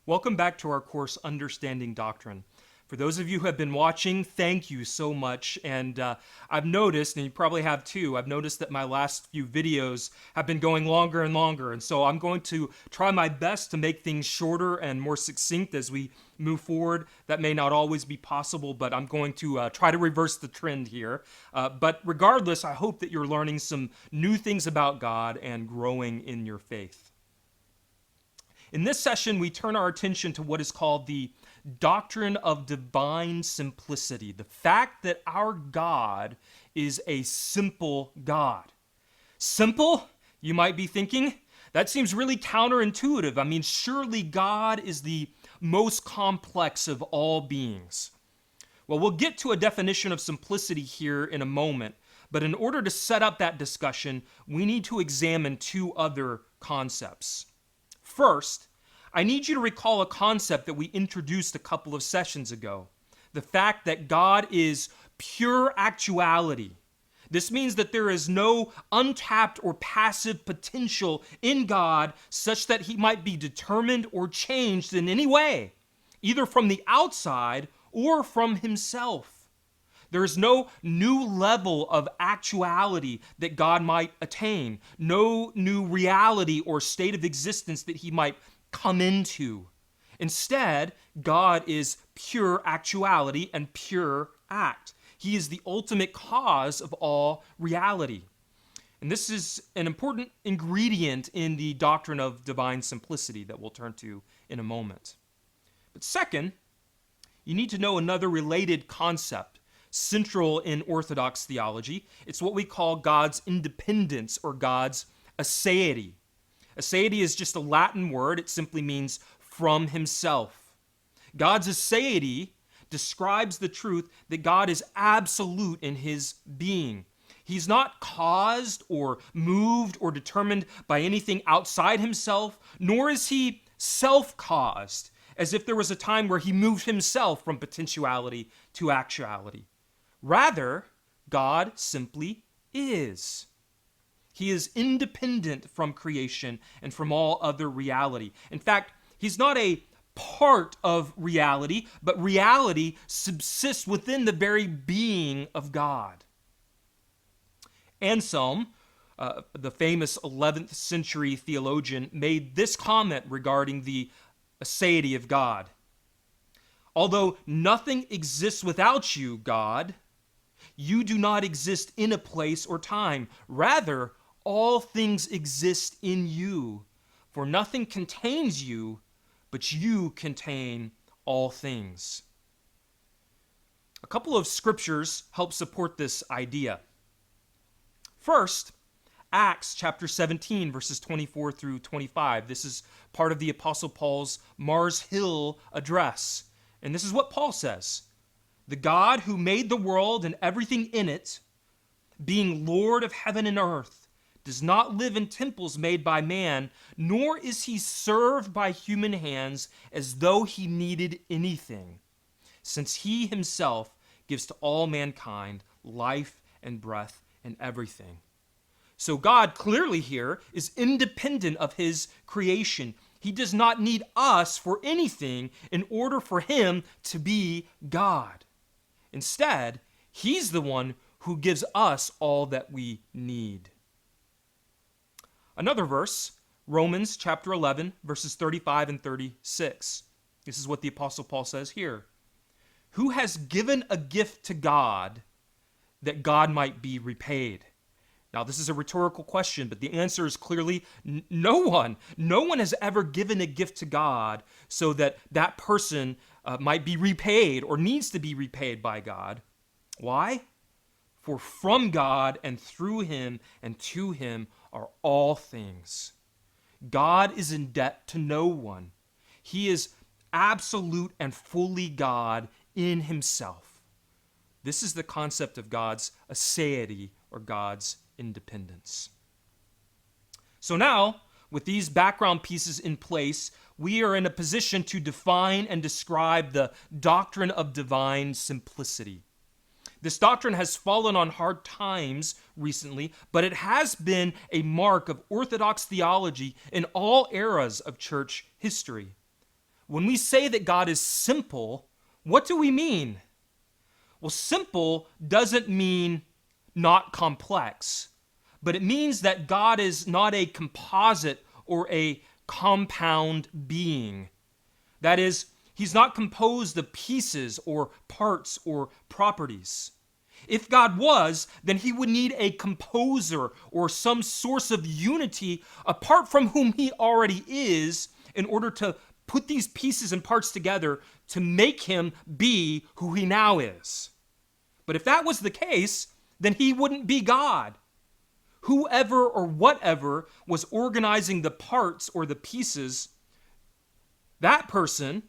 Welcome back to our course, Understanding Doctrine. For those of you who have been watching, thank you so much. And I've noticed, and you probably have too, I've noticed that my last few videos have been going longer and longer. And so I'm going to try my best to make things shorter and more succinct as we move forward. That may not always be possible, but I'm going to try to reverse the trend here. But regardless, I hope that you're learning some new things about God and growing in your faith. In this session, we turn our attention to what is called the Doctrine of Divine Simplicity, the fact that our God is a simple God. Simple, you might be thinking? That seems really counterintuitive. I mean, surely God is the most complex of all beings. Well, we'll get to a definition of simplicity here in a moment, but in order to set up that discussion, we need to examine two other concepts. First, I need you to recall a concept that we introduced a couple of sessions ago. The fact that God is pure actuality. This means that there is no untapped or passive potential in God such that he might be determined or changed in any way, either from the outside or from himself. There is no new level of actuality that God might attain, no new reality or state of existence that he might come into. Instead, God is pure actuality and pure act. He is the ultimate cause of all reality. And this is an important ingredient in the doctrine of divine simplicity that we'll turn to in a moment. But second, you need to know another related concept central in Orthodox theology. It's what we call God's independence or God's aseity. Aseity is just a Latin word. It simply means from himself. God's aseity describes the truth that God is absolute in his being. He's not caused or moved or determined by anything outside himself, nor is he self-caused, as if there was a time where he moved himself from potentiality to actuality. Rather, God simply is. He is independent from creation and from all other reality. In fact, he's not a part of reality, but reality subsists within the very being of God. Anselm, the famous 11th century theologian, made this comment regarding the aseity of God. Although nothing exists without you, God, you do not exist in a place or time. Rather, all things exist in you, for nothing contains you, but you contain all things. A couple of scriptures help support this idea. First, Acts chapter 17, verses 24 through 25. This is part of the Apostle Paul's Mars Hill address. And this is what Paul says: "The God who made the world and everything in it, being Lord of heaven and earth, does not live in temples made by man, nor is he served by human hands as though he needed anything, since he himself gives to all mankind life and breath and everything." So God clearly here is independent of his creation. He does not need us for anything in order for him to be God. Instead, he's the one who gives us all that we need. Another verse, Romans chapter 11, verses 35 and 36. This is what the Apostle Paul says here. "Who has given a gift to God that God might be repaid?" Now, this is a rhetorical question, but the answer is clearly no one. No one has ever given a gift to God so that that person might be repaid or needs to be repaid by God. Why? For from God and through him and to him are all things. God is in debt to no one. He is absolute and fully God in himself. This is the concept of God's aseity or God's independence. So now, with these background pieces in place, we are in a position to define and describe the doctrine of divine simplicity. This doctrine has fallen on hard times recently, but it has been a mark of Orthodox theology in all eras of church history. When we say that God is simple, what do we mean? Well, simple doesn't mean not complex, but it means that God is not a composite or a compound being. That is, he's not composed of pieces or parts or properties. If God was, then he would need a composer or some source of unity apart from whom he already is in order to put these pieces and parts together to make him be who he now is. But if that was the case, then he wouldn't be God. Whoever or whatever was organizing the parts or the pieces, that person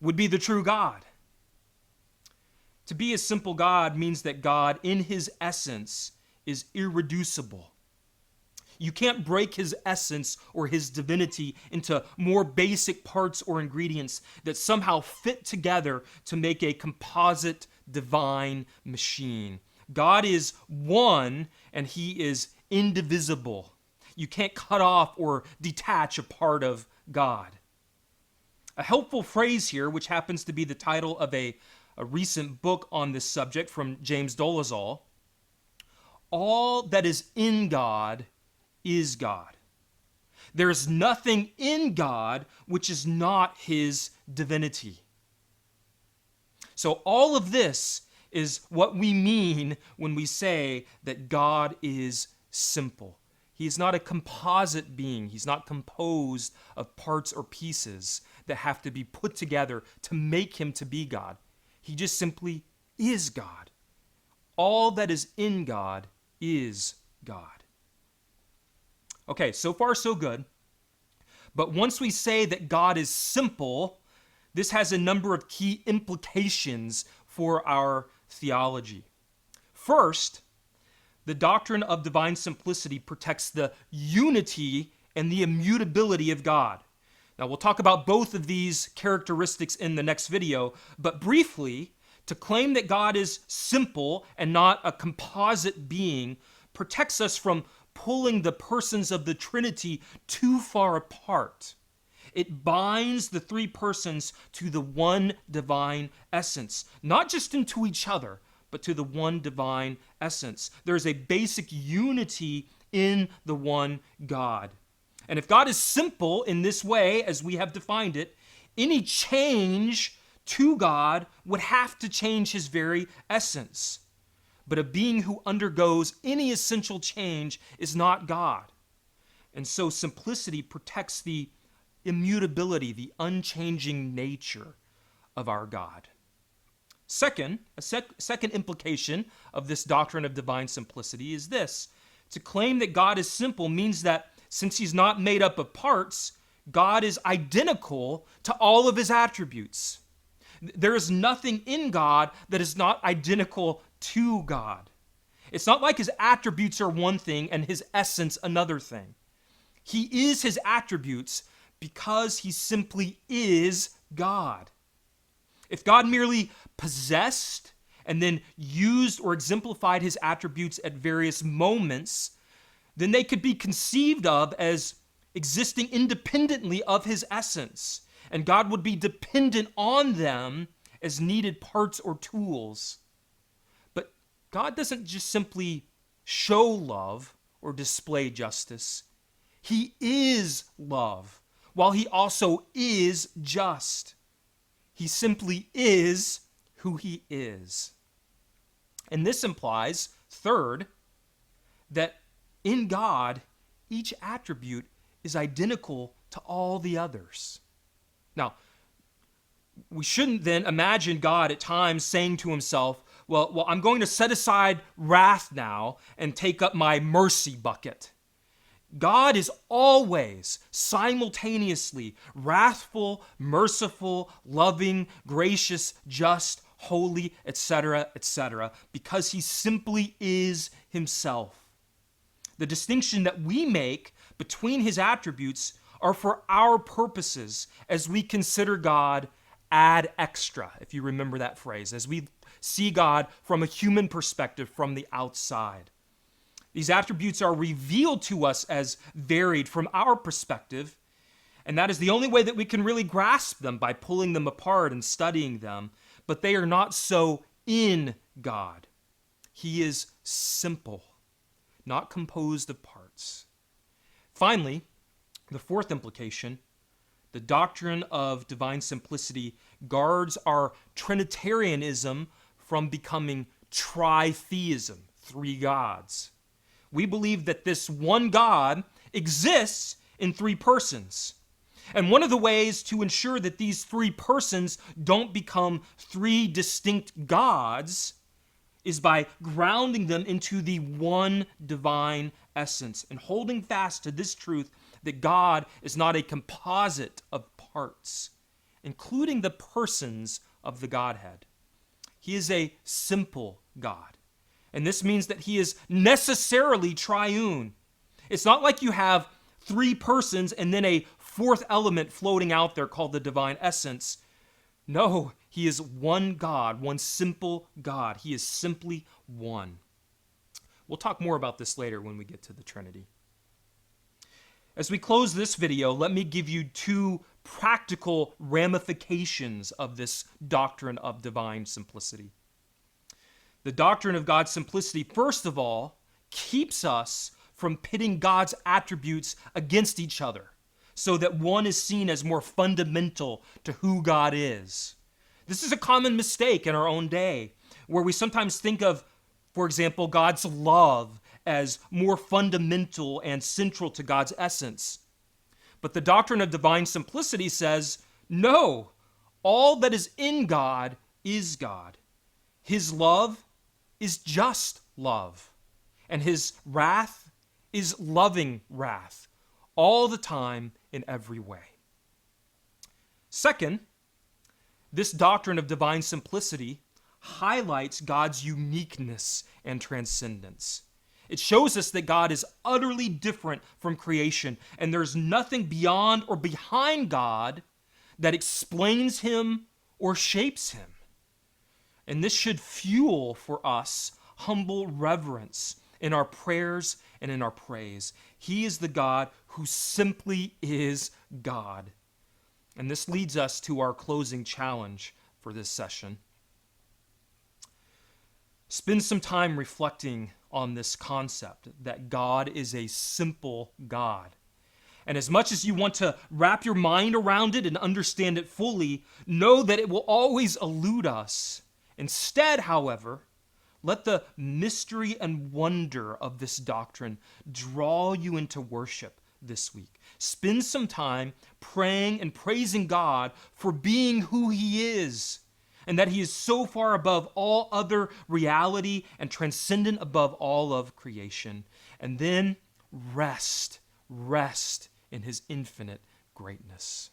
would be the true God. To be a simple God means that God, in his essence, is irreducible. You can't break his essence or his divinity into more basic parts or ingredients that somehow fit together to make a composite divine machine. God is one and he is indivisible. You can't cut off or detach a part of God. A helpful phrase here, which happens to be the title of a recent book on this subject from James Dolezal: all that is in God is God. There is nothing in God which is not his divinity. So all of this is what we mean when we say that God is simple. He is not a composite being. He's not composed of parts or pieces that have to be put together to make him to be God. He just simply is God. All that is in God is God. Okay, so far so good. But once we say that God is simple, this has a number of key implications for our theology. First, the doctrine of divine simplicity protects the unity and the immutability of God. Now, we'll talk about both of these characteristics in the next video, but briefly, to claim that God is simple and not a composite being protects us from pulling the persons of the Trinity too far apart. It binds the three persons to the one divine essence, not just into each other, but to the one divine essence. There is a basic unity in the one God. And if God is simple in this way, as we have defined it, any change to God would have to change his very essence. But a being who undergoes any essential change is not God. And so simplicity protects the immutability, the unchanging nature of our God. Second, second implication of this doctrine of divine simplicity is this: to claim that God is simple means that since he's not made up of parts, God is identical to all of his attributes. There is nothing in God that is not identical to God. It's not like his attributes are one thing and his essence another thing. He is his attributes because he simply is God. If God merely possessed and then used or exemplified his attributes at various moments, then they could be conceived of as existing independently of his essence, and God would be dependent on them as needed parts or tools. But God doesn't just simply show love or display justice. He is love, while he also is just. He simply is who he is. And this implies, third, that in God, each attribute is identical to all the others. Now, we shouldn't then imagine God at times saying to himself, well, I'm going to set aside wrath now and take up my mercy bucket. God is always simultaneously wrathful, merciful, loving, gracious, just, holy, etc., because he simply is himself. The distinction that we make between his attributes are for our purposes as we consider God ad extra, if you remember that phrase, as we see God from a human perspective from the outside. These attributes are revealed to us as varied from our perspective, And that is the only way that we can really grasp them, by pulling them apart and studying them. But they are not so in God. He is simple, not composed of parts. Finally, the fourth implication, the doctrine of divine simplicity guards our Trinitarianism from becoming tritheism, three gods. We believe that this one God exists in three persons. And one of the ways to ensure that these three persons don't become three distinct gods is by grounding them into the one divine essence and holding fast to this truth that God is not a composite of parts, including the persons of the Godhead. He is a simple God. And this means that he is necessarily triune. It's not like you have three persons and then a fourth element floating out there called the divine essence. No, he is one God, one simple God. He is simply one. We'll talk more about this later when we get to the Trinity. As we close this video, let me give you two practical ramifications of this doctrine of divine simplicity. The doctrine of God's simplicity, first of all, keeps us from pitting God's attributes against each other, so that one is seen as more fundamental to who God is. This is a common mistake in our own day, where we sometimes think of, for example, God's love as more fundamental and central to God's essence. But the doctrine of divine simplicity says, no, all that is in God is God. His love is just love, and his wrath is loving wrath, all the time, in every way. Second, this doctrine of divine simplicity highlights God's uniqueness and transcendence. It shows us that God is utterly different from creation, and there's nothing beyond or behind God that explains him or shapes him. And this should fuel for us humble reverence in our prayers and in our praise. He is the God who simply is God. And this leads us to our closing challenge for this session. Spend some time reflecting on this concept that God is a simple God. And as much as you want to wrap your mind around it and understand it fully, know that it will always elude us. Instead, however, let the mystery and wonder of this doctrine draw you into worship this week. Spend some time praying and praising God for being who he is, and that he is so far above all other reality and transcendent above all of creation. And then rest in his infinite greatness.